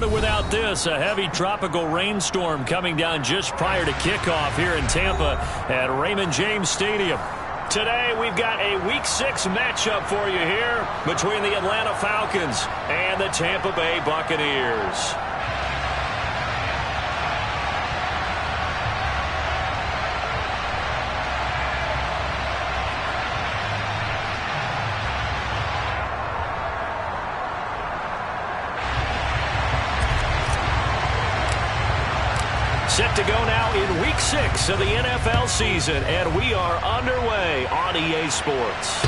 started without this. A heavy tropical rainstorm coming down just prior to kickoff here in Tampa at Raymond James Stadium. Today, we've got a Week 6 matchup for you here between the Atlanta Falcons and the Tampa Bay Buccaneers. Set to go now in Week 6 of the NFL season, and we are underway on EA Sports.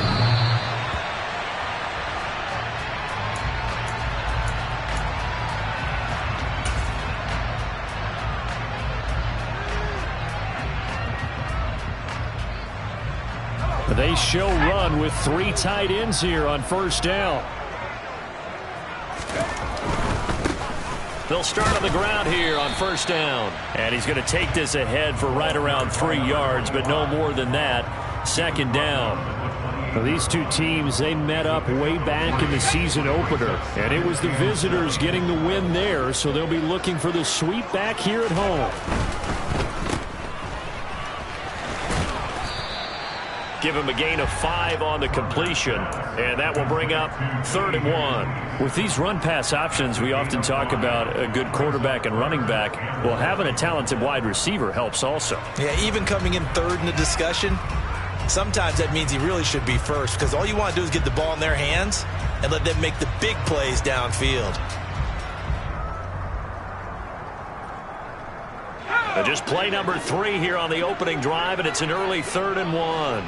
They show run with 3 tight ends here on first down. They'll start on the ground here on first down. And he's going to take this ahead for right around 3 yards, but no more than that. Second down. Well, these two teams, they met up way back in the season opener. And it was the visitors getting the win there, so they'll be looking for the sweep back here at home. Give him a gain of 5 on the completion, and that will bring up 3rd and 1. With these run-pass options, we often talk about a good quarterback and running back. Well, having a talented wide receiver helps also. Yeah, even coming in 3rd in the discussion, sometimes that means he really should be first, because all you want to do is get the ball in their hands and let them make the big plays downfield. Just play number 3 here on the opening drive, and it's an early 3rd and 1.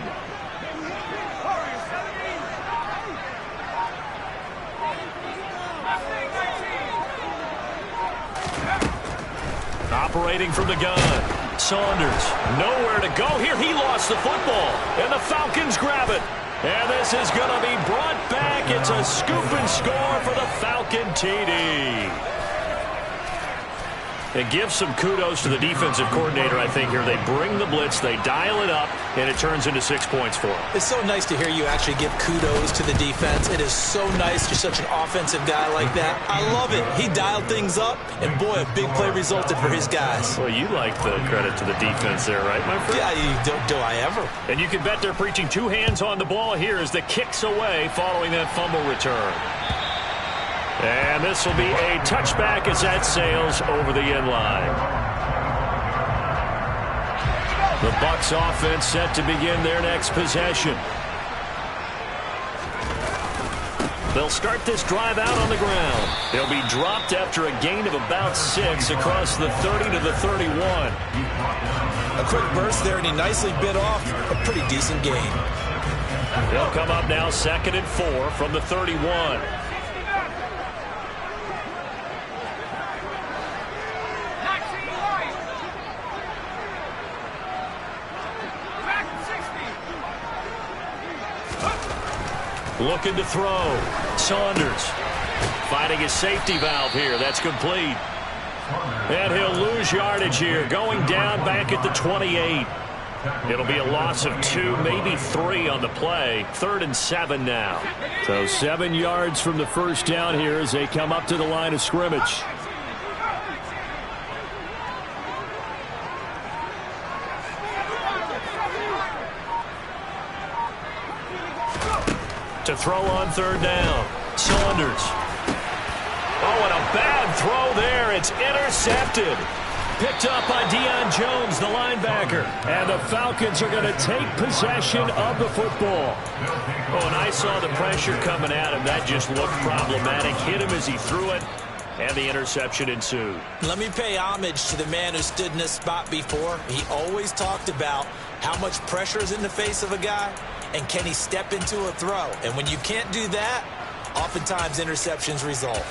Operating from the gun. Saunders, nowhere to go here. He lost the football, and the Falcons grab it. And this is going to be brought back. It's a scoop and score for the Falcon TD. And give some kudos to the defensive coordinator, I think, here. They bring the blitz, they dial it up, and it turns into 6 points for them. It's so nice to hear you actually give kudos to the defense. It is so nice. You're such an offensive guy like that. I love it. He dialed things up, and boy, a big play resulted for his guys. Well, you like the credit to the defense there, right, my friend? Yeah, do I ever. And you can bet they're preaching 2 hands on the ball here as the kick's away following that fumble return. And this will be a touchback as that sails over the end line. The Bucs offense set to begin their next possession. They'll start this drive out on the ground. They'll be dropped after a gain of about 6 across the 30 to the 31. A quick burst there, and he nicely bit off a pretty decent gain. They'll come up now 2nd and 4 from the 31. Looking to throw. Saunders finding his safety valve here. That's complete. And he'll lose yardage here, going down back at the 28. It'll be a loss of 2, maybe 3 on the play. 3rd and 7 now. So 7 yards from the first down here as they come up to the line of scrimmage. To throw on 3rd down. Saunders. Oh, and a bad throw there. It's intercepted. Picked up by Deion Jones, the linebacker. And the Falcons are going to take possession of the football. Oh, and I saw the pressure coming at him. That just looked problematic. Hit him as he threw it. And the interception ensued. Let me pay homage to the man who stood in this spot before. He always talked about how much pressure is in the face of a guy. And can he step into a throw? And when you can't do that, oftentimes interceptions result.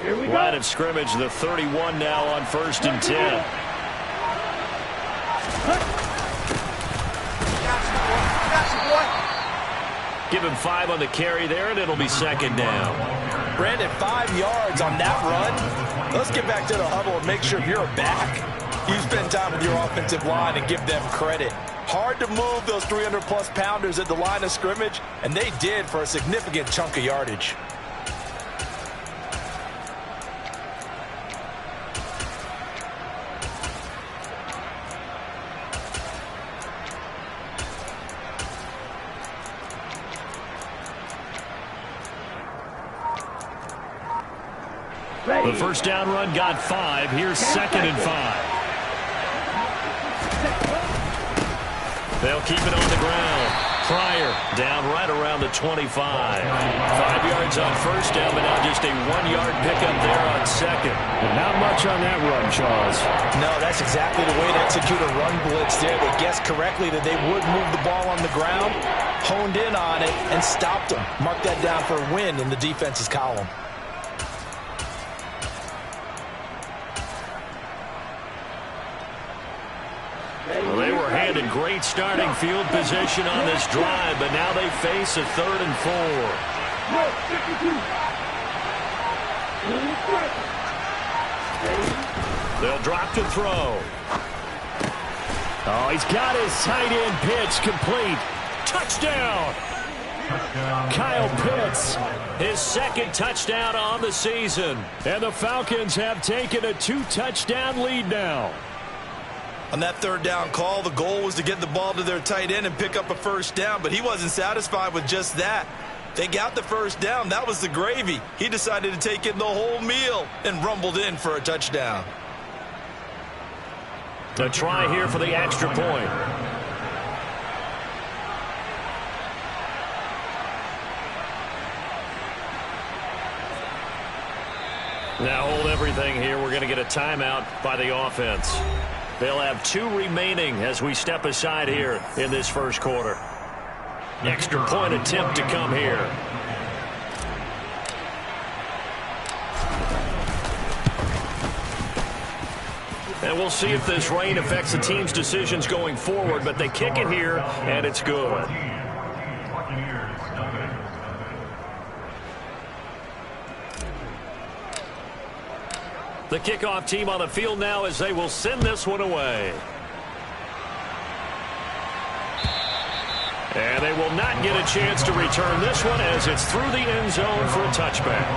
Here we go. Line of scrimmage, the 31 now on 1st and 10. Give him 5 on the carry there, and it'll be 2nd down. Brandon, 5 yards on that run. Let's get back to the huddle and make sure you're back. He's spend time with your offensive line and give them credit. Hard to move those 300-plus pounders at the line of scrimmage, and they did for a significant chunk of yardage. The first down run got 5. Here's 2nd and 5. They'll keep it on the ground. Pryor down right around the 25. 5 yards on first down, but now just a 1-yard pickup there on 2nd. And not much on that run, Charles. No, that's exactly the way to execute a run blitz there. They guessed correctly that they would move the ball on the ground, honed in on it, and stopped them. Mark that down for a win in the defense's column. Well, they were handed great starting field position on this drive, but now they face a 3rd and 4. They'll drop to throw. Oh, he's got his tight end pitch complete. Touchdown! Kyle Pitts, his 2nd touchdown on the season. And the Falcons have taken a 2-touchdown lead now. On that 3rd down call, the goal was to get the ball to their tight end and pick up a first down, but he wasn't satisfied with just that. They got the first down. That was the gravy. He decided to take in the whole meal and rumbled in for a touchdown. A try here for the extra point. Now hold everything here. We're going to get a timeout by the offense. They'll have 2 remaining as we step aside here in this first quarter. Extra point attempt to come here. And we'll see if this rain affects the team's decisions going forward, but they kick it here, and it's good. The kickoff team on the field now as they will send this one away. And they will not get a chance to return this one as it's through the end zone for a touchback.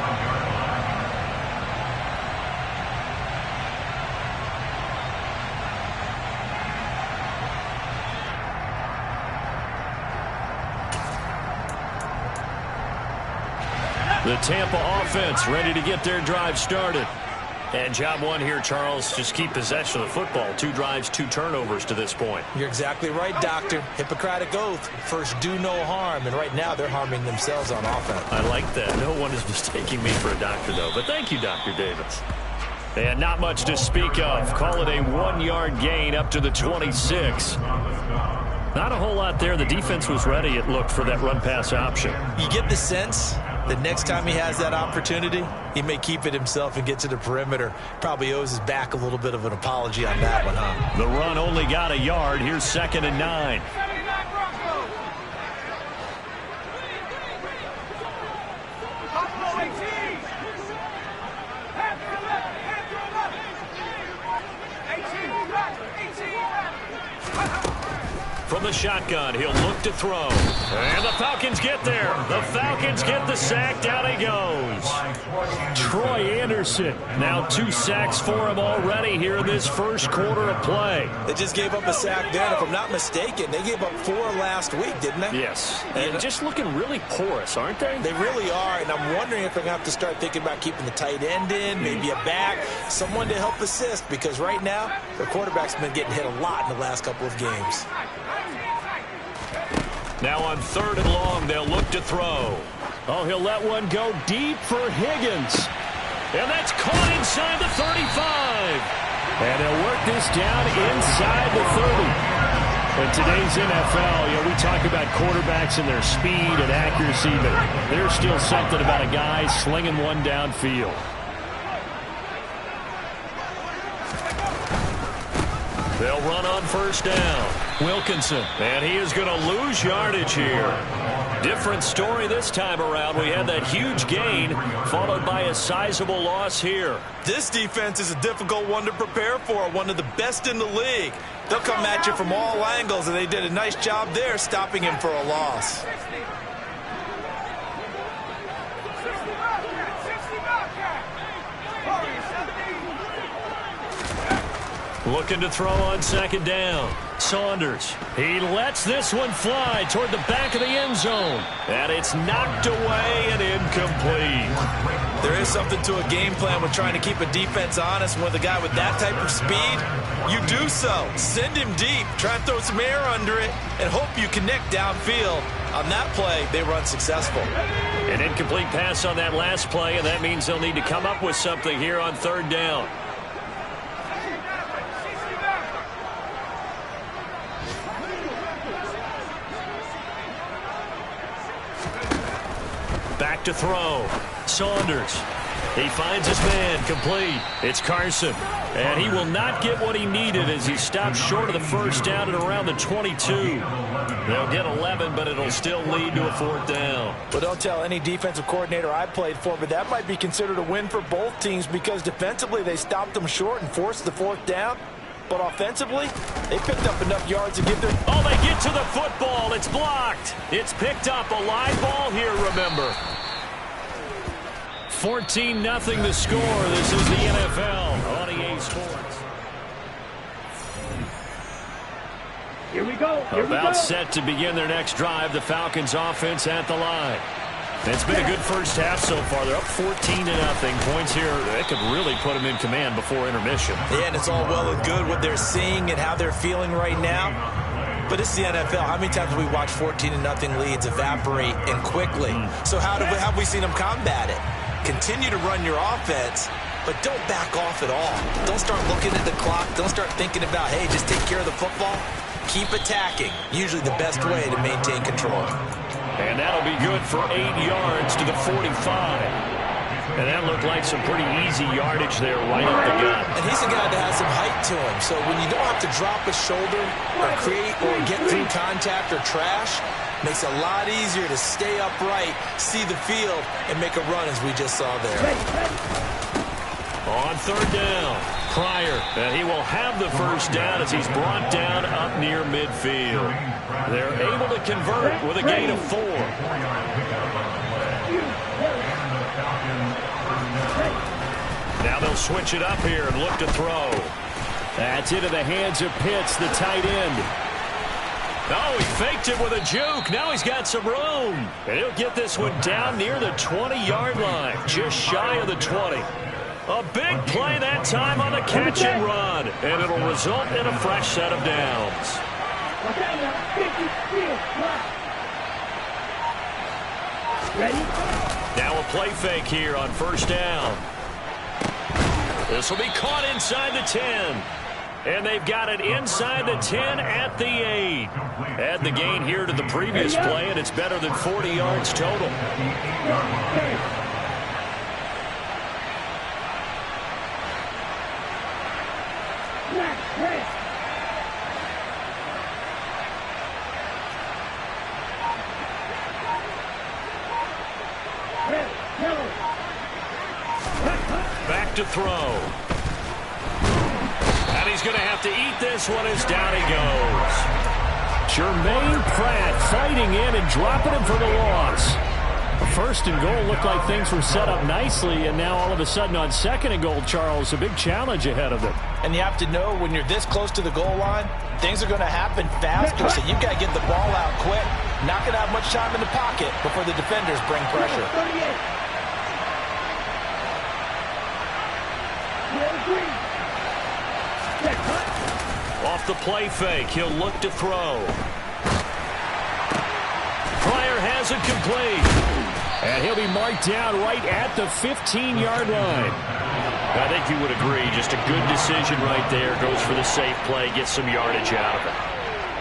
The Tampa offense ready to get their drive started. And job 1 here, Charles, just keep possession of the football. 2 drives, 2 turnovers to this point. You're exactly right, Doctor. Hippocratic oath. First, do no harm. And right now, they're harming themselves on offense. I like that. No one is mistaking me for a doctor, though. But thank you, Dr. Davis. And not much to speak of. Call it a 1-yard gain up to the 26. Not a whole lot there. The defense was ready, it looked, for that run-pass option. You get the sense the next time he has that opportunity, he may keep it himself and get to the perimeter. Probably owes his back a little bit of an apology on that one, huh? The run only got a yard. Here's 2nd and 9. From the shotgun, he'll look to throw. And the Falcons get there. The Falcons get the sack. Down he goes. Troy Anderson. Now 2 sacks for him already here in this first quarter of play. They just gave up a sack there. If I'm not mistaken, they gave up 4 last week, didn't they? Yes. And just looking really porous, aren't they? They really are. And I'm wondering if they're going to have to start thinking about keeping the tight end in, maybe a back, someone to help assist. Because right now, their quarterback's been getting hit a lot in the last couple of games. Now on 3rd and long, they'll look to throw. Oh, he'll let one go deep for Higgins. And that's caught inside the 35. And they'll work this down inside the 30. In today's NFL, we talk about quarterbacks and their speed and accuracy, but there's still something about a guy slinging one downfield. They'll run on first down. Wilkinson, and he is going to lose yardage here. Different story this time around. We had that huge gain followed by a sizable loss here. This defense is a difficult one to prepare for, one of the best in the league. They'll come at you from all angles, and they did a nice job there stopping him for a loss. Looking to throw on second down. Saunders. He lets this one fly toward the back of the end zone. And it's knocked away and incomplete. There is something to a game plan with trying to keep a defense honest. With a guy with that type of speed, you do so. Send him deep. Try and throw some air under it and hope you connect downfield. On that play, they were unsuccessful. An incomplete pass on that last play, and that means they'll need to come up with something here on third down. Back to throw. Saunders. He finds his man. Complete. It's Carson. And he will not get what he needed as he stops short of the first down at around the 22. They'll get 11, but it'll still lead to a fourth down. Well, don't tell any defensive coordinator I played for, but that might be considered a win for both teams because defensively they stopped them short and forced the fourth down. But offensively, they picked up enough yards to give their... Oh, they get to the football. It's blocked. It's picked up. A live ball here, remember. 14-0 the score. This is the NFL on EA Sports. Here we go. About set to begin their next drive. The Falcons offense at the line. It's been a good first half so far. They're up 14-0. Points here, they could really put them in command before intermission. Yeah, and it's all well and good what they're seeing and how they're feeling right now. But it's the NFL. How many times have we watched 14-0 leads evaporate and quickly? So how have we seen them combat it? Continue to run your offense, but don't back off at all. Don't start looking at the clock. Don't start thinking about, hey, just take care of the football. Keep attacking. Usually the best way to maintain control. And that'll be good for 8 yards to the 45. And that looked like some pretty easy yardage there right up the gut. And he's a guy that has some height to him. So when you don't have to drop a shoulder or create or get through contact or trash, makes it a lot easier to stay upright, see the field, and make a run as we just saw there. On third down, Pryor, and he will have the first down as he's brought down up near midfield. They're able to convert with a gain of 4. Now they'll switch it up here and look to throw. That's into the hands of Pitts, the tight end. Oh, he faked it with a juke. Now he's got some room. And he'll get this one down near the 20-yard line, just shy of the 20. A big play that time on the catch and run. And it'll result in a fresh set of downs. Now a play fake here on first down. This will be caught inside the 10. And they've got it inside the 10 at the 8. Add the gain here to the previous play, and it's better than 40 yards total. Back to throw. And he's going to have to eat this one as down he goes. Jermaine Pratt fighting in and dropping him for the loss. First and goal looked like things were set up nicely, and now all of a sudden on second and goal, Charles, a big challenge ahead of them. And you have to know when you're this close to the goal line, things are going to happen faster, so you've got to get the ball out quick. Not going to have much time in the pocket before the defenders bring pressure. Off the play fake, he'll look to throw. Pryor has it complete. And he'll be marked down right at the 15-yard line. I think you would agree, just a good decision right there. Goes for the safe play, gets some yardage out of it.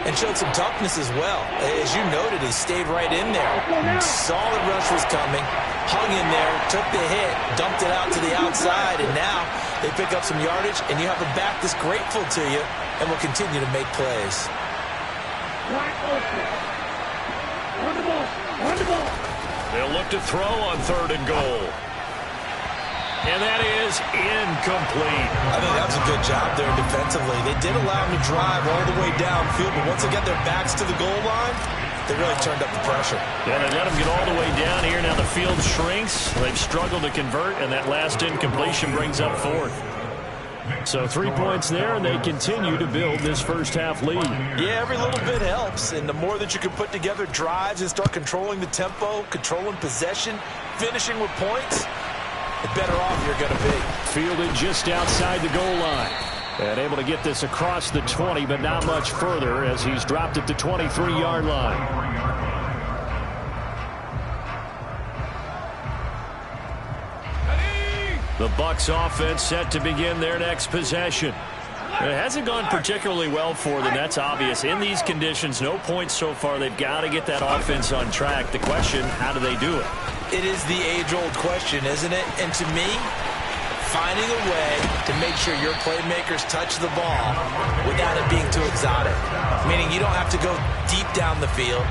And showed some toughness as well. As you noted, he stayed right in there. Solid rush was coming. Hung in there, took the hit, dumped it out to the outside, and now they pick up some yardage, and you have a back that's grateful to you and will continue to make plays. On the ball. They'll look to throw on 3rd and goal. And that is incomplete. I think that's a good job there defensively. They did allow them to drive all the way downfield, but once they got their backs to the goal line, they really turned up the pressure. Yeah, they let them get all the way down here. Now the field shrinks. They've struggled to convert, and that last incompletion brings up 4th. So 3 points there, and they continue to build this first half lead. Yeah, every little bit helps, and the more that you can put together drives and start controlling the tempo, controlling possession, finishing with points, the better off you're going to be. Fielded just outside the goal line. And able to get this across the 20, but not much further as he's dropped it to 23-yard line. The Bucs offense set to begin their next possession. It hasn't gone particularly well for them. That's obvious. In these conditions, no points so far. They've got to get that offense on track. The question, how do they do it? It is the age-old question, isn't it? And to me, finding a way to make sure your playmakers touch the ball without it being too exotic. Meaning you don't have to go deep down the field.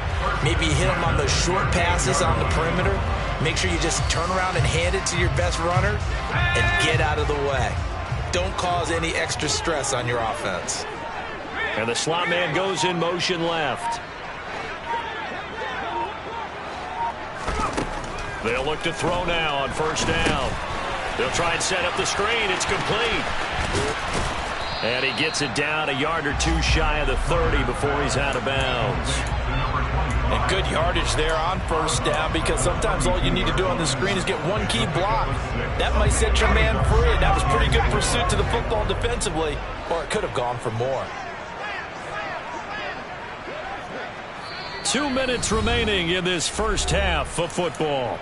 Maybe you hit them on those short passes on the perimeter. Make sure you just turn around and hand it to your best runner and get out of the way. Don't cause any extra stress on your offense. And the slot man goes in motion left. They'll look to throw now on 1st down. They'll try and set up the screen. It's complete. And he gets it down a yard or 2 shy of the 30 before he's out of bounds. And good yardage there on 1st down, because sometimes all you need to do on the screen is get one key block. That might set your man free. That was pretty good pursuit to the football defensively, or it could have gone for more. 2 minutes remaining in this first half of football.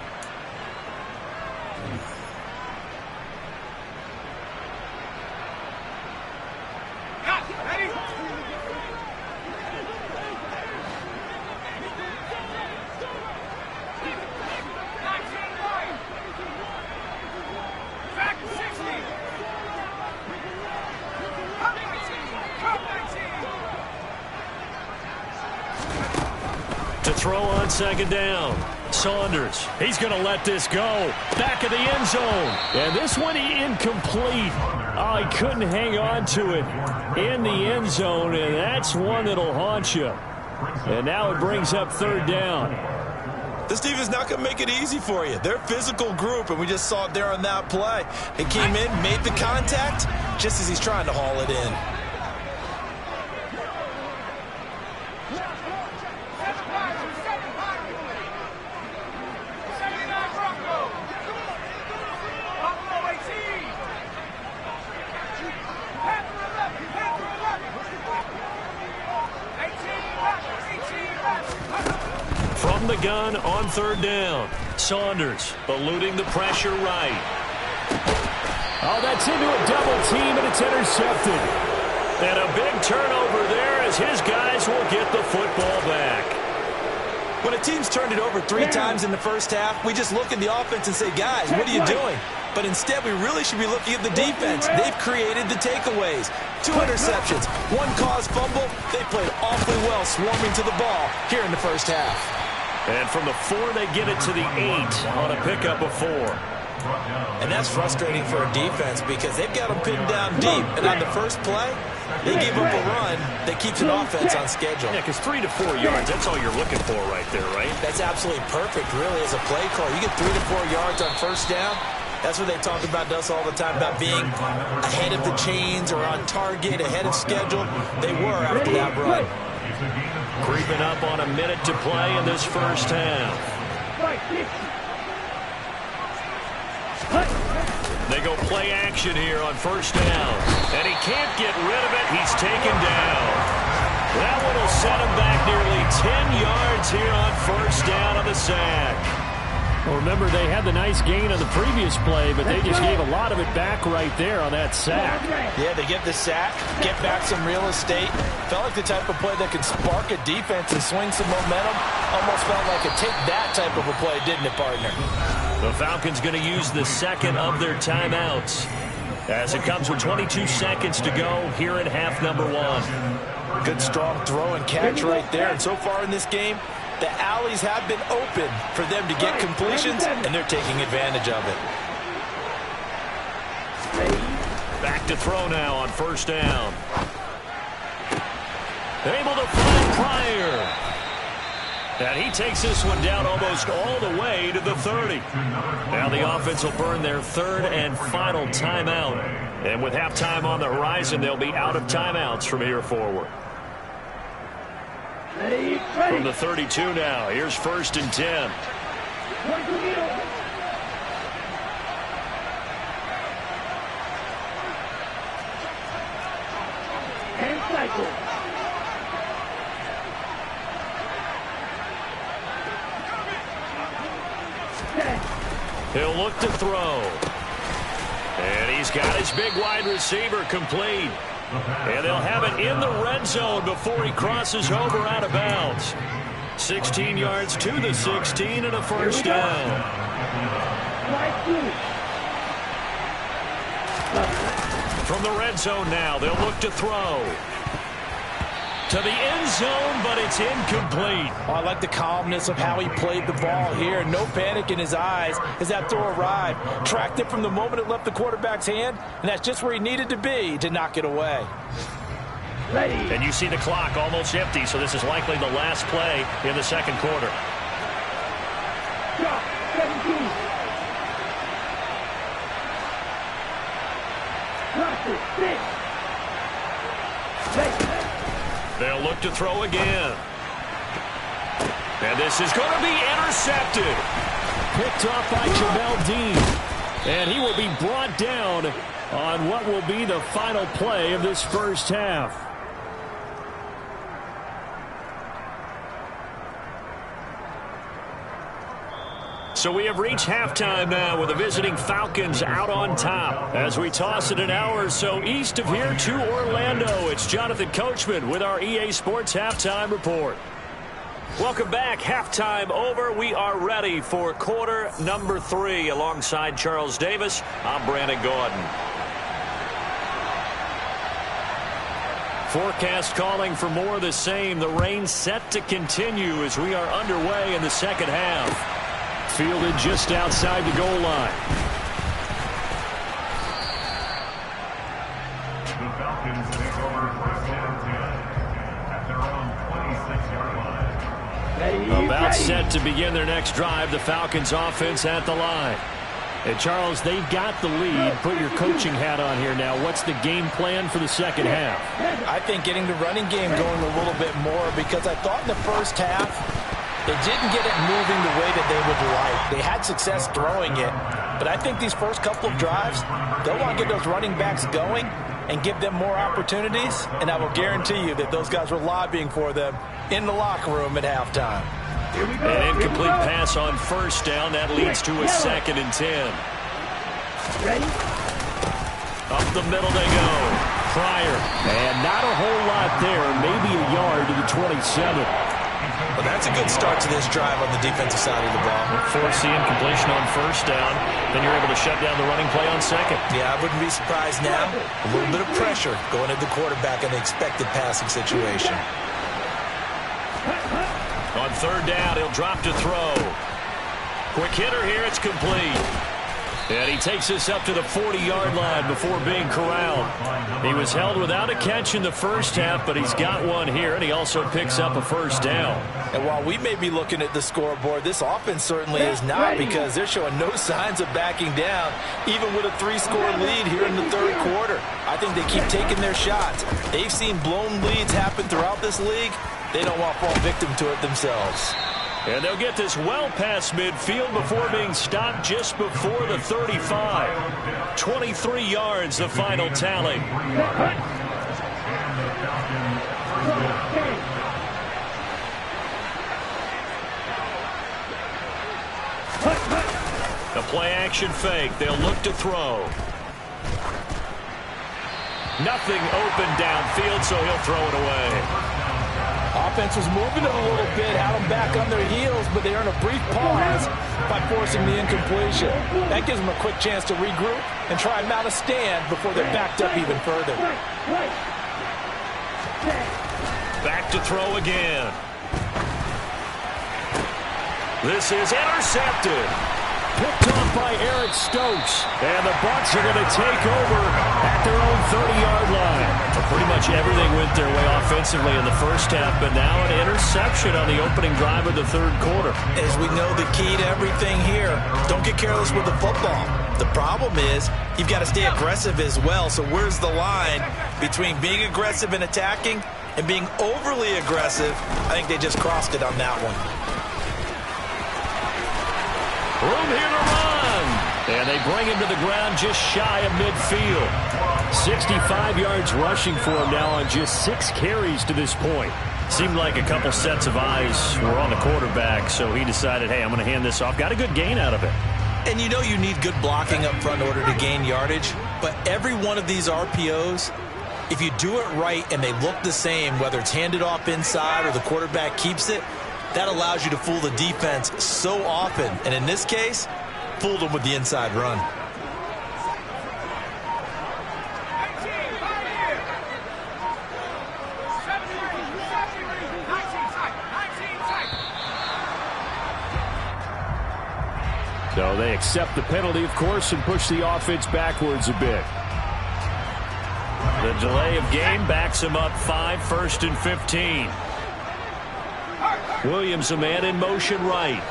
To throw on 2nd down. Saunders, he's going to let this go. Back of the end zone. And this one incomplete. Oh, he couldn't hang on to it in the end zone, and that's one that'll haunt you. And now it brings up 3rd down. This defense is not going to make it easy for you. They're a physical group, and we just saw it there on that play. It came in, made the contact, just as he's trying to haul it in. From the gun on 3rd down. Saunders eluding the pressure right. Oh, that's into a double team, and it's intercepted. And a big turnover there as his guys will get the football back. When a team's turned it over 3 times in the first half, we just look at the offense and say, guys, what are you doing? But instead, we really should be looking at the defense. They've created the takeaways. 2 interceptions, 1 caused fumble. They played awfully well swarming to the ball here in the first half. And from the 4, they get it to the 8 on a pickup of 4. And that's frustrating for a defense because they've got them pinned down deep. And on the first play, they give up a run that keeps an offense on schedule. Yeah, because 3 to 4 yards, that's all you're looking for right there, right? That's absolutely perfect, really, as a play call. You get 3 to 4 yards on 1st down. That's what they talked about us all the time, about being ahead of the chains or on target, ahead of schedule. They were after that run. Creeping up on a minute to play in this first half. They go play action here on 1st down. And he can't get rid of it. He's taken down. That one will set him back nearly 10 yards here on 1st down on the sack. Well, remember, they had the nice gain on the previous play, but they just gave a lot of it back right there on that sack. Yeah, they get the sack, get back some real estate. Felt like the type of play that could spark a defense and swing some momentum. Almost felt like a take-that type of a play, didn't it, partner? The Falcons going to use the 2nd of their timeouts. as it comes with 22 seconds to go here in half number one. Good strong throw and catch right there. And so far in this game, the alleys have been open for them to get completions, and they're taking advantage of it. Back to throw now on first down. Able to find Pryor. And he takes this one down almost all the way to the 30. Now the offense will burn their third and final timeout. And with halftime on the horizon, they'll be out of timeouts from here forward. From the 32 now, here's first and 10. And cycle. He'll look to throw. And he's got his big wide receiver complete. And they'll have it in the red zone before he crosses over out of bounds. 16 yards to the 16 and a first down. From the red zone now, they'll look to throw. To the end zone, but it's incomplete. Oh, I like the calmness of how he played the ball here. No panic in his eyes as that throw arrived. Tracked it from the moment it left the quarterback's hand, and that's just where he needed to be to knock it away. And you see the clock almost empty, so this is likely the last play in the second quarter. They'll look to throw again. And this is going to be intercepted. Picked off by Jamel Dean. And he will be brought down on what will be the final play of this first half. So we have reached halftime now with the visiting Falcons out on top. As we toss it an hour or so east of here to Orlando, it's Jonathan Coachman with our EA Sports Halftime Report. Welcome back. Halftime over. We are ready for quarter number 3. Alongside Charles Davis, I'm Brandon Gordon. Forecast calling for more of the same. The rain set to continue as we are underway in the second half. Fielded just outside the goal line. The Falcons take over first and 10 at their own 26-yard line. About set to begin their next drive. The Falcons offense at the line. And Charles, they've got the lead. Put your coaching hat on here now. What's the game plan for the second half? I think getting the running game going a little bit more, because I thought in the first half they didn't get it moving the way that they would like. They had success throwing it, but I think these first couple of drives, they'll want to get those running backs going and give them more opportunities, and I will guarantee you that those guys were lobbying for them in the locker room at halftime. An incomplete pass on first down. That leads to a second and 10. Ready? Up the middle they go. Pryor. And not a whole lot there. Maybe a yard to the 27. Well, that's a good start to this drive on the defensive side of the ball. Force the incompletion on first down. Then you're able to shut down the running play on second. Yeah, I wouldn't be surprised now. A little bit of pressure going at the quarterback in the expected passing situation. On third down, he'll drop to throw. Quick hitter here, it's complete. And he takes this up to the 40-yard line before being corralled. He was held without a catch in the first half, but he's got one here, and he also picks up a first down. And while we may be looking at the scoreboard, this offense certainly is not, because they're showing no signs of backing down, even with a 3-score lead here in the third quarter. I think they keep taking their shots. They've seen blown leads happen throughout this league. They don't want to fall victim to it themselves. And they'll get this well past midfield before being stopped just before the 35. 23 yards, the final tally. The play-action fake. They'll look to throw. Nothing open downfield, so he'll throw it away. offense was moving it a little bit, had them back on their heels, but they earned a brief pause by forcing the incompletion. That gives them a quick chance to regroup and try and mount a stand before they're backed up even further. Back to throw again. This is intercepted. Picked off by Eric Stokes. And the Bucs are going to take over at their own 30-yard line. Well, pretty much everything went their way offensively in the first half, but now an interception on the opening drive of the third quarter. As we know, the key to everything here, don't get careless with the football. The problem is you've got to stay aggressive as well. So where's the line between being aggressive and attacking and being overly aggressive? I think they just crossed it on that one. Room here to run. And they bring him to the ground just shy of midfield. 65 yards rushing for him now on just 6 carries to this point. Seemed like a couple sets of eyes were on the quarterback, so he decided, hey, I'm going to hand this off. Got a good gain out of it. And you know you need good blocking up front in order to gain yardage, but every one of these RPOs, if you do it right and they look the same, whether it's handed off inside or the quarterback keeps it, that allows you to fool the defense so often. And in this case, fooled them with the inside run. So they accept the penalty, of course, and push the offense backwards a bit. The delay of game backs him up 5, 1st and 15. Williams, a man in motion right.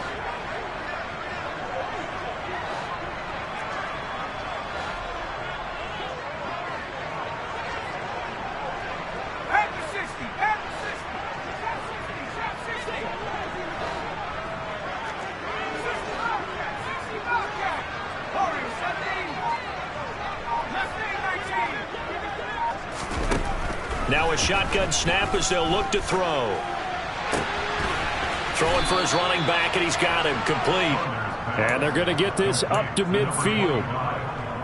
Now a shotgun snap as they'll look to throw. Throwing for his running back, and he's got him complete. And they're going to get this up to midfield.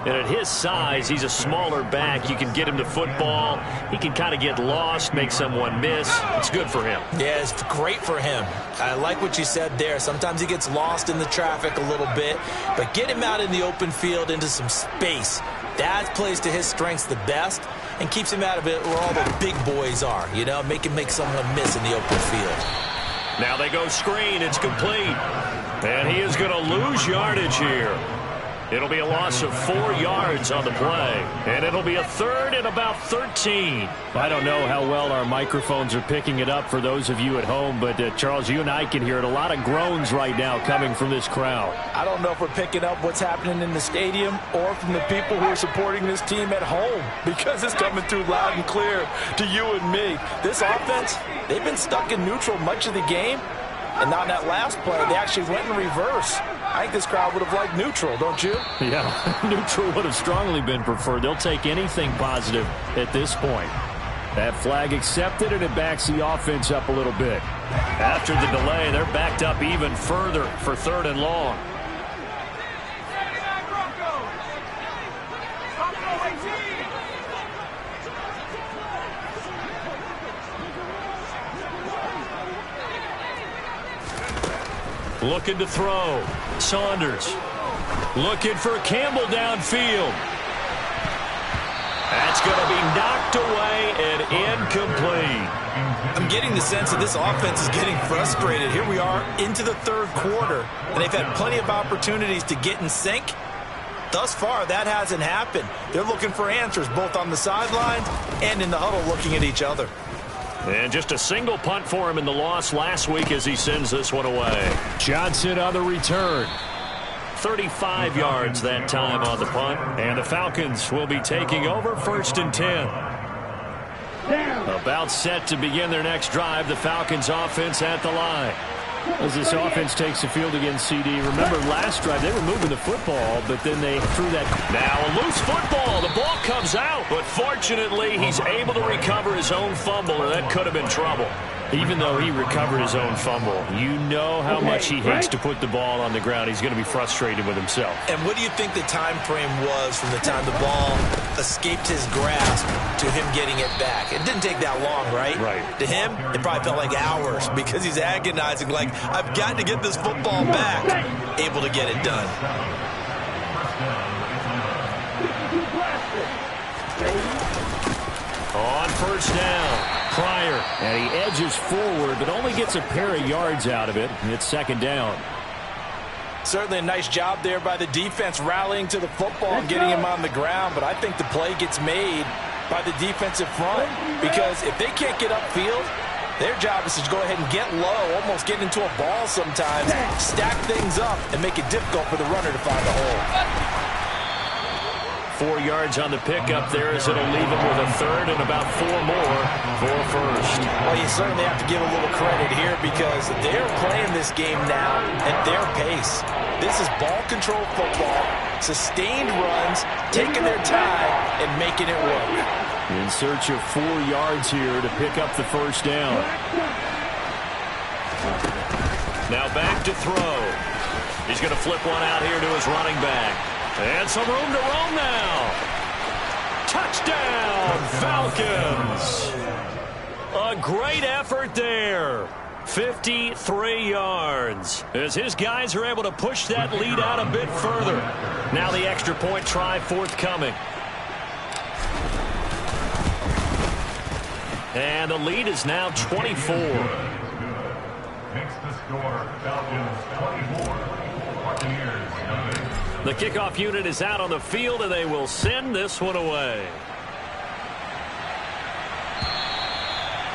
And at his size, he's a smaller back. You can get him to football. He can kind of get lost, make someone miss. It's good for him. Yeah, it's great for him. I like what you said there. Sometimes he gets lost in the traffic a little bit. But get him out in the open field into some space. That plays to his strengths the best and keeps him out of it where all the big boys are. You know, make someone miss in the open field. Now they go screen. It's complete. And he is going to lose yardage here. It'll be a loss of 4 yards on the play. And it'll be a 3rd and about 13. I don't know how well our microphones are picking it up for those of you at home, but Charles, you and I can hear it. A lot of groans right now coming from this crowd. I don't know if we're picking up what's happening in the stadium or from the people who are supporting this team at home, because it's coming through loud and clear to you and me. This offense, they've been stuck in neutral much of the game. And on that last play, they actually went in reverse. I think this crowd would have liked neutral, don't you? Yeah, neutral would have strongly been preferred. They'll take anything positive at this point. That flag accepted, and it backs the offense up a little bit. After the delay, they're backed up even further for 3rd and long. Looking to throw. Saunders looking for Campbell downfield. That's going to be knocked away and incomplete. I'm getting the sense that this offense is getting frustrated. Here we are into the 3rd quarter, and they've had plenty of opportunities to get in sync. Thus far, that hasn't happened. They're looking for answers both on the sidelines and in the huddle looking at each other. And just a single punt for him in the loss last week as he sends this one away. Johnson on the return. 35 yards that time on the punt. And the Falcons will be taking over 1st and 10. About set to begin their next drive. The Falcons offense at the line. As this offense takes the field against CD. Remember last drive they were moving the football, but then they threw that. Now a loose football. The ball comes out, but fortunately he's able to recover his own fumble, or that could have been trouble. Even though he recovered his own fumble, you know how much he hates to put the ball on the ground. He's going to be frustrated with himself. And what do you think the time frame was from the time the ball escaped his grasp to him getting it back? It didn't take that long, right? Right. To him, it probably felt like hours because he's agonizing, like, I've got to get this football back. Able to get it done. On first down, Pryor, and he edges forward, but only gets a pair of yards out of it. It's second down. Certainly a nice job there by the defense rallying to the football and getting him on the ground, but I think the play gets made by the defensive front because if they can't get upfield, their job is to go ahead and get low, almost get into a ball sometimes, stack things up, and make it difficult for the runner to find a hole. 4 yards on the pickup there as it'll leave him with a third and about 4 more for first. Well, you certainly have to give a little credit here because they're playing this game now at their pace. This is ball control football, sustained runs, taking their time and making it work. In search of 4 yards here to pick up the first down. Now back to throw. He's going to flip one out here to his running back. And some room to roam now. Touchdown, Falcons. A great effort there. 53 yards. As his guys are able to push that lead out a bit further. Now the extra point try forthcoming. And the lead is now 24. Makes the score Falcons 24, Buccaneers 9. The kickoff unit is out on the field, and they will send this one away.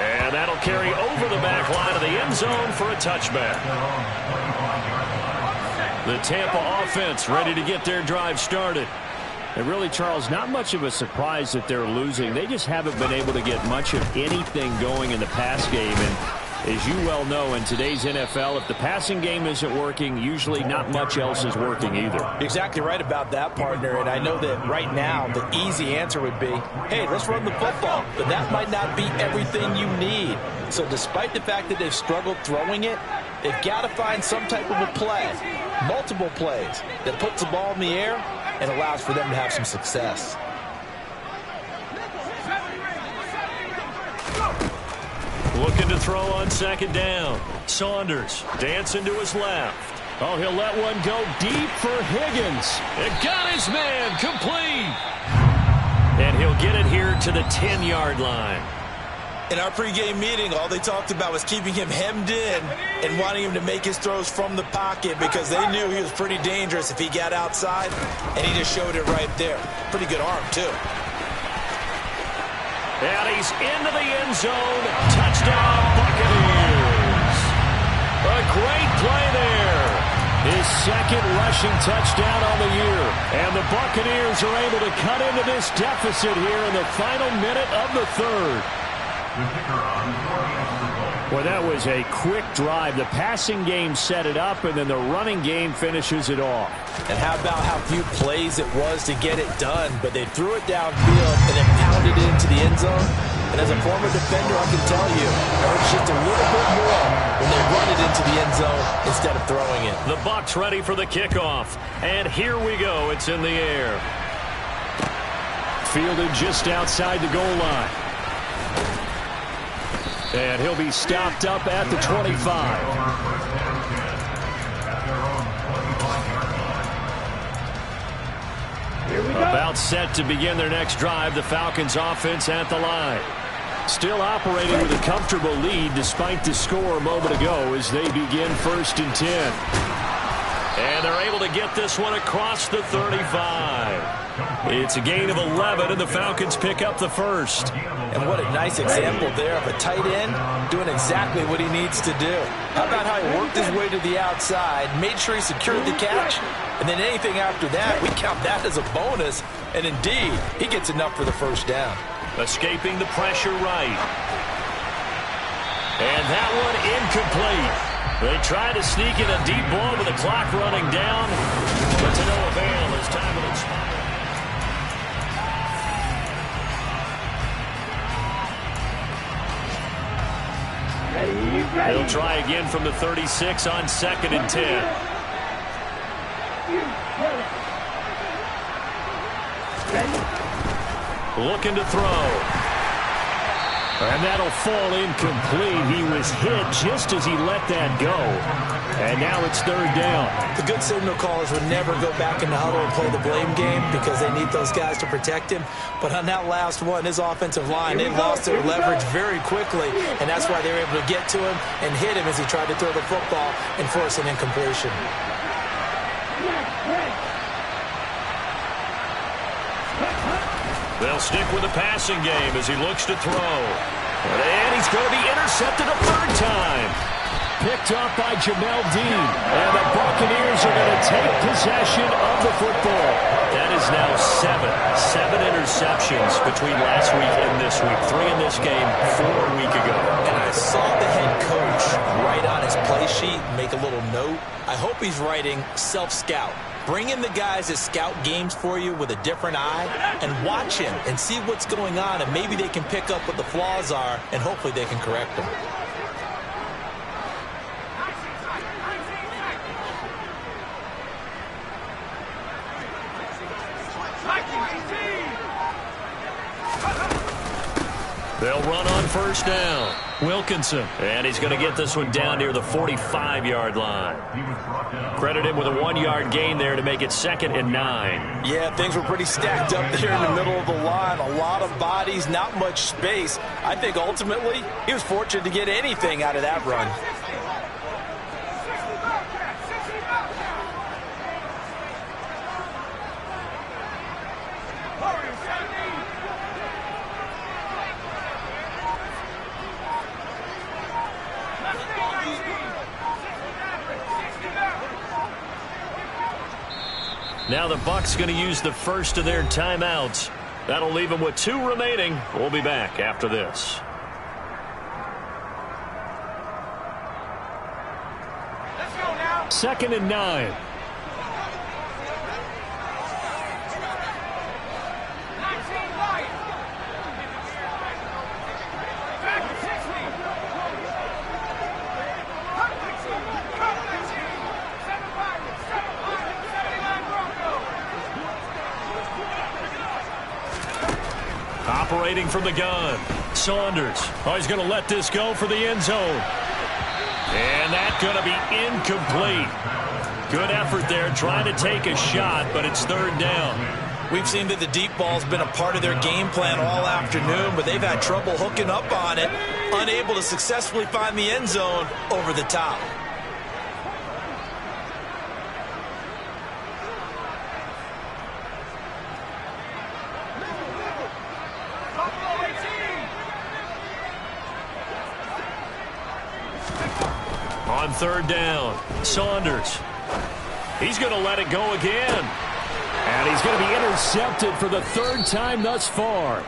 And that'll carry over the back line of the end zone for a touchback. The Tampa offense ready to get their drive started. And really, Charles, not much of a surprise that they're losing. They just haven't been able to get much of anything going in the pass game. And as you well know, in today's NFL, if the passing game isn't working, usually not much else is working either. You're exactly right about that, partner. And I know that right now the easy answer would be, hey, let's run the football. But that might not be everything you need. So despite the fact that they've struggled throwing it, they've got to find some type of a play, multiple plays, that puts the ball in the air and allows for them to have some success. Looking to throw on second down. Saunders dancing to his left. Oh, he'll let one go deep for Higgins. It got his man complete. And he'll get it here to the 10-yard line. In our pregame meeting, all they talked about was keeping him hemmed in and wanting him to make his throws from the pocket because they knew he was pretty dangerous if he got outside, and he just showed it right there. Pretty good arm, too. And he's into the end zone. Touchdown, Buccaneers. A great play there. His second rushing touchdown on the year. And the Buccaneers are able to cut into this deficit here in the final minute of the third. Well, that was a quick drive. The passing game set it up, and then the running game finishes it off. And how about how few plays it was to get it done, but they threw it downfield and then pounded it into the end zone. And as a former defender, I can tell you, it hurts just a little bit more when they run it into the end zone instead of throwing it. The Bucs ready for the kickoff. And here we go. It's in the air. Fielded just outside the goal line. And he'll be stopped up at the 25. About set to begin their next drive, the Falcons offense at the line. Still operating with a comfortable lead despite the score a moment ago as they begin 1st and 10. And they're able to get this one across the 35. It's a gain of 11, and the Falcons pick up the first. And what a nice example there of a tight end doing exactly what he needs to do. How about how he worked his way to the outside, made sure he secured the catch, and then anything after that, we count that as a bonus. And indeed, he gets enough for the first down. Escaping the pressure right. And that one incomplete. They try to sneak in a deep ball with the clock running down, but to no avail as time will expire. Ready. He'll try again from the 36 on 2nd and 10. Looking to throw. And that'll fall incomplete. He was hit just as he let that go. And now it's 3rd down. The good signal callers would never go back in the huddle and play the blame game because they need those guys to protect him. But on that last one, his offensive line, they lost their leverage very quickly, and that's why they were able to get to him and hit him as he tried to throw the football and force an incompletion. They'll stick with the passing game as he looks to throw. And he's going to be intercepted a 3rd time. Picked off by Jamel Dean. And the Buccaneers are going to take possession of the football. That is now 7 interceptions between last week and this week. 3 in this game, 4 a week ago. And I saw the head coach write on his play sheet, make a little note. I hope he's writing self-scout. Bring in the guys that scout games for you with a different eye and watch him and see what's going on, and maybe they can pick up what the flaws are, and hopefully they can correct them. They'll run on 1st down. Wilkinson. And he's going to get this one down near the 45-yard line. Credit him with a 1-yard gain there to make it 2nd and 9. Yeah, things were pretty stacked up there in the middle of the line. A lot of bodies, not much space. I think ultimately he was fortunate to get anything out of that run. Now the Bucs going to use the first of their timeouts. That'll leave them with 2 remaining. We'll be back after this. Let's go now. 2nd and 9. Operating from the gun. Saunders. Oh, he's going to let this go for the end zone. And that's going to be incomplete. Good effort there trying to take a shot, but it's 3rd down. We've seen that the deep ball's been a part of their game plan all afternoon, but they've had trouble hooking up on it, unable to successfully find the end zone over the top. On 3rd down, Saunders. He's going to let it go again. And he's going to be intercepted for the 3rd time thus far.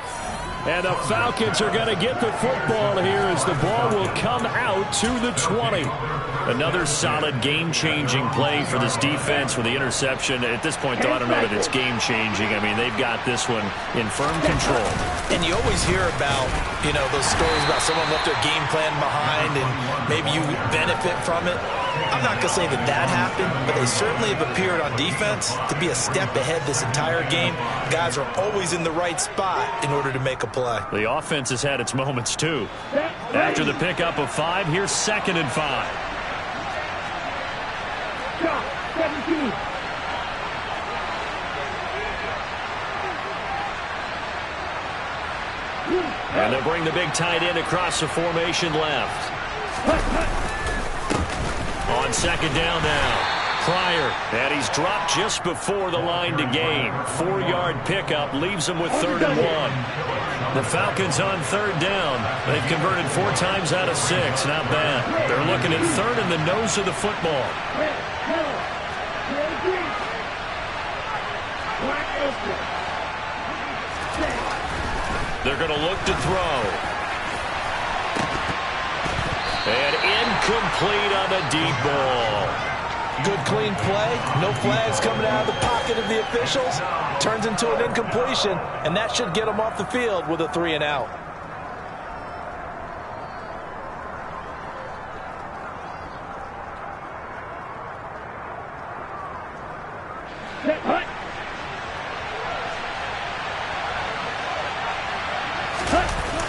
And the Falcons are going to get the football here as the ball will come out to the 20. Another solid game-changing play for this defense with the interception. At this point, though, I don't know that it's game-changing. I mean, they've got this one in firm control. And you always hear about, those stories about someone left their game plan behind and maybe you benefit from it. I'm not going to say that happened, but they certainly have appeared on defense to be a step ahead this entire game. Guys are always in the right spot in order to make a play. The offense has had its moments, too. After the pickup of 5, here's 2nd and 5. 17. And they'll bring the big tight end across the formation left. On 2nd down now. Pryor, and he's dropped just before the line to gain. 4-yard pickup leaves him with 3rd and 1. The Falcons on 3rd down. They've converted 4 times out of 6. Not bad. They're looking at 3rd in the nose of the football. They're going to look to throw. And incomplete on the deep ball. Good clean play. No flags coming out of the pocket of the officials. Turns into an incompletion, and that should get them off the field with a 3 and out. Set, hut.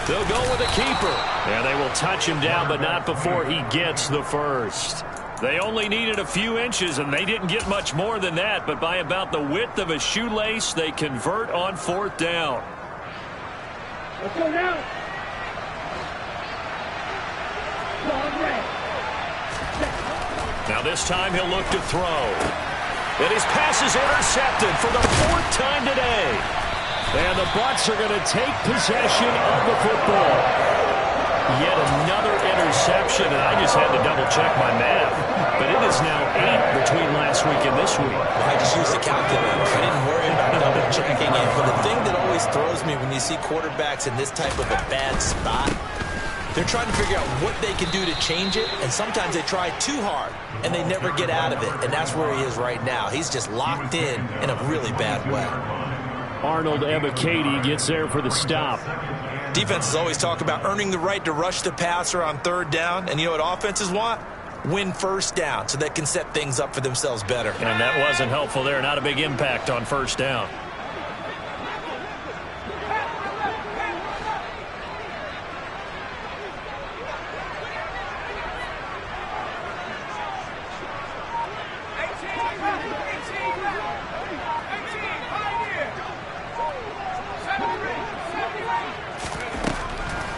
They'll go with a keeper. And they will touch him down, but not before he gets the first. They only needed a few inches, and they didn't get much more than that. But by about the width of a shoelace, they convert on 4th down. Let's go now. Now this time he'll look to throw. And his pass is intercepted for the 4th time today. And the Bucs are going to take possession of the football. Yet another interception, and I just had to double-check my math. But it is now 8 between last week and this week. Well, I just used the calculator. I didn't worry about double-checking it. But the thing that always throws me when you see quarterbacks in this type of a bad spot, they're trying to figure out what they can do to change it, and sometimes they try too hard, and they never get out of it. And that's where he is right now. He's just locked in a really bad way. Arnold Ebiketie gets there for the stop. Defenses always talk about earning the right to rush the passer on 3rd down. And you know what offenses want? Win 1st down so they can set things up for themselves better. And that wasn't helpful there. Not a big impact on 1st down.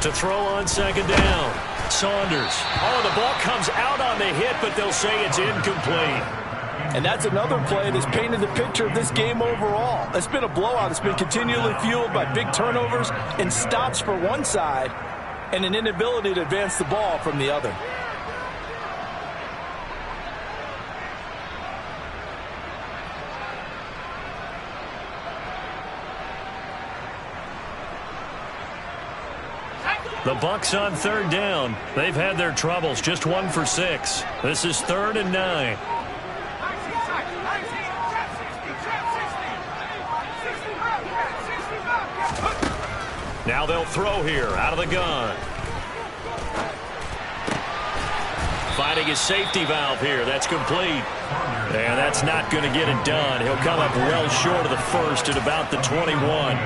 To throw on 2nd down. Saunders. Oh, the ball comes out on the hit, but they'll say it's incomplete. And that's another play that's painted the picture of this game overall. It's been a blowout. It's been continually fueled by big turnovers and stops for one side and an inability to advance the ball from the other. The Bucs on 3rd down. They've had their troubles. Just 1 for 6. This is 3rd and 9. Now they'll throw here out of the gun. Finding his safety valve here. That's complete. And that's not going to get it done. He'll come up well short of the first at about the 21.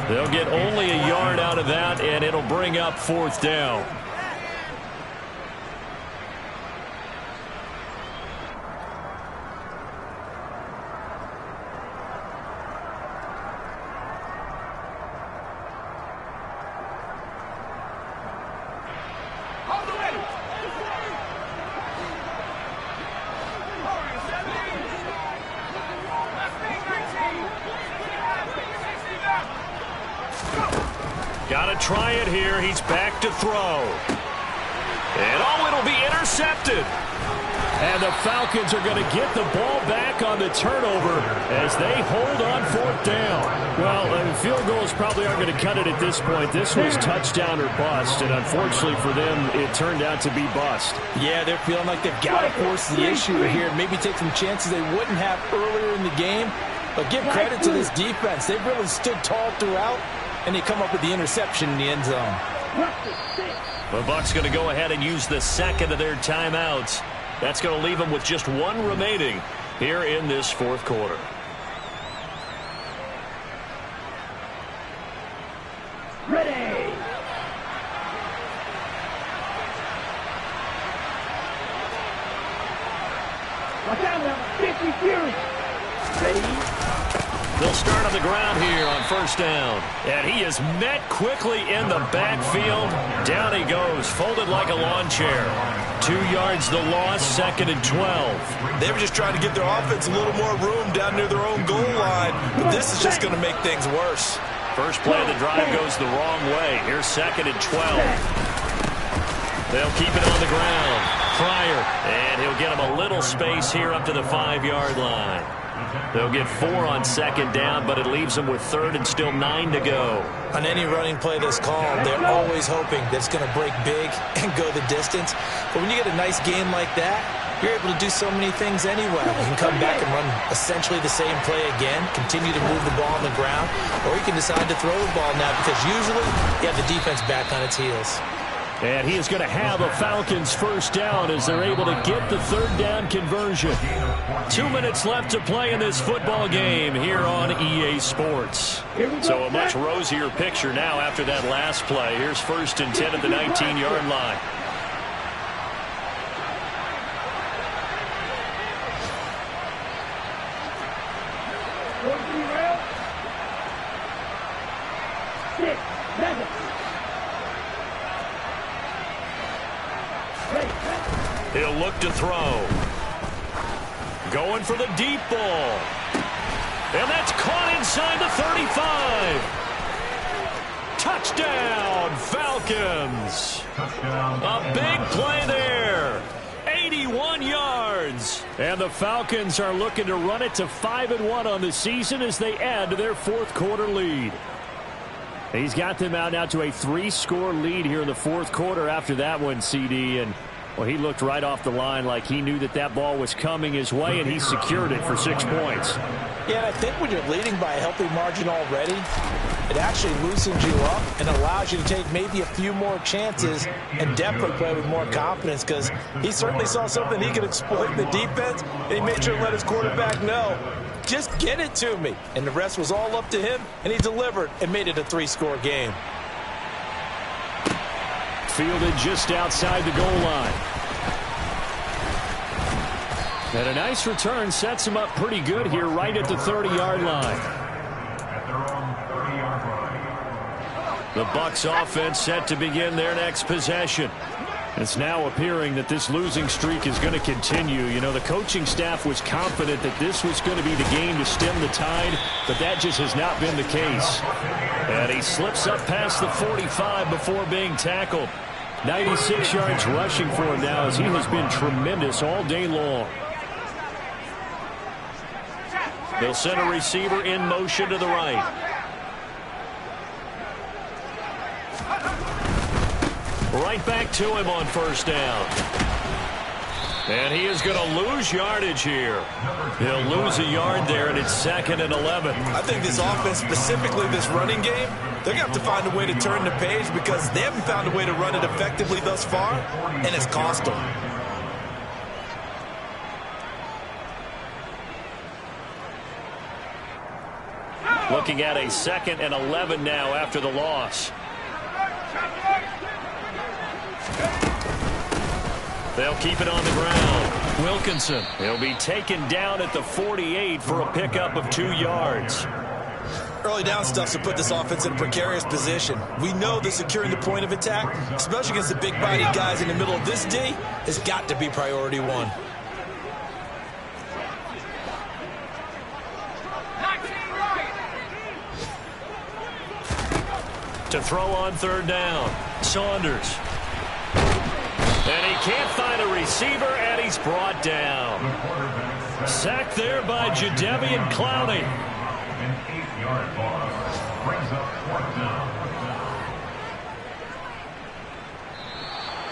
They'll get only a yard out of that, and it'll bring up 4th down. Got to try it here. He's back to throw. And oh, it'll be intercepted. And the Falcons are going to get the ball back on the turnover as they hold on 4th down. Well, field goals probably aren't going to cut it at this point. This was touchdown or bust, and unfortunately for them, it turned out to be bust. Yeah, they're feeling like they've got to force the issue here. Maybe take some chances they wouldn't have earlier in the game. But give credit to this defense. They've really stood tall throughout, and they come up with the interception in the end zone. The Bucs going to go ahead and use the second of their timeouts. That's going to leave them with just 1 remaining here in this 4th quarter. Ready. Watch out now. 50 Fury. Ready. They'll start on the ground here on 1st down. And he is met quickly in the backfield. Down he goes, folded like a lawn chair. 2 yards the loss, 2nd and 12. They were just trying to give their offense a little more room down near their own goal line. But this is just going to make things worse. First play of the drive goes the wrong way. Here's 2nd and 12. They'll keep it on the ground. Pryor, and he'll get him a little space here up to the 5-yard line. They'll get 4 on 2nd down, but it leaves them with 3rd and still 9 to go. On any running play that's called, they're always hoping that it's going to break big and go the distance. But when you get a nice game like that, you're able to do so many things anyway. You can come back and run essentially the same play again, continue to move the ball on the ground, or you can decide to throw the ball now because usually you have the defense back on its heels. And he is going to have a Falcons first down as they're able to get the third down conversion. 2 minutes left to play in this football game here on EA Sports. So a much rosier picture now after that last play. Here's 1st and 10 at the 19-yard line. He'll look to throw. Going for the deep ball. And that's caught inside the 35. Touchdown, Falcons. A big play there. 81 yards. And the Falcons are looking to run it to 5-1 on the season as they add to their 4th quarter lead. He's got them out now to a 3-score lead here in the 4th quarter after that one, CD. And well, he looked right off the line like he knew that that ball was coming his way, and he secured it for 6 points. Yeah, and I think when you're leading by a healthy margin already, it actually loosens you up and allows you to take maybe a few more chances and definitely play with more confidence, because he certainly saw something he could exploit in the defense, and he made sure to let his quarterback know, just get it to me. And the rest was all up to him, and he delivered and made it a 3-score game. Fielded just outside the goal line. And a nice return sets him up pretty good here right at the 30-yard line. The Bucs offense set to begin their next possession. It's now appearing that this losing streak is going to continue. You know, the coaching staff was confident that this was going to be the game to stem the tide, but that just has not been the case. And he slips up past the 45 before being tackled. 96 yards rushing for him now as he has been tremendous all day long. They'll send a receiver in motion to the right. Right back to him on 1st down. And he is going to lose yardage here. He'll lose a yard there, and it's 2nd and 11. I think this offense, specifically this running game, they're going to have to find a way to turn the page because they haven't found a way to run it effectively thus far, and it's cost them. Looking at a 2nd and 11 now after the loss. They'll keep it on the ground. Wilkinson, he'll be taken down at the 48 for a pickup of 2 yards. Early down stuff to put this offense in a precarious position. We know that securing the point of attack, especially against the big-bodied guys in the middle of this D, has got to be priority 1. To throw on 3rd down, Saunders. And he can't find a receiver, and he's brought down. Sacked there by Jadeveon Clowney. An 8-yard loss brings up 4th down.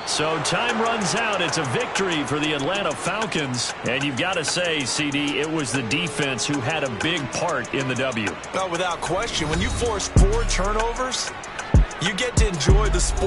So time runs out. It's a victory for the Atlanta Falcons. And you've got to say, CD, it was the defense who had a big part in the W. Well, without question, when you force 4 turnovers, you get to enjoy the sport.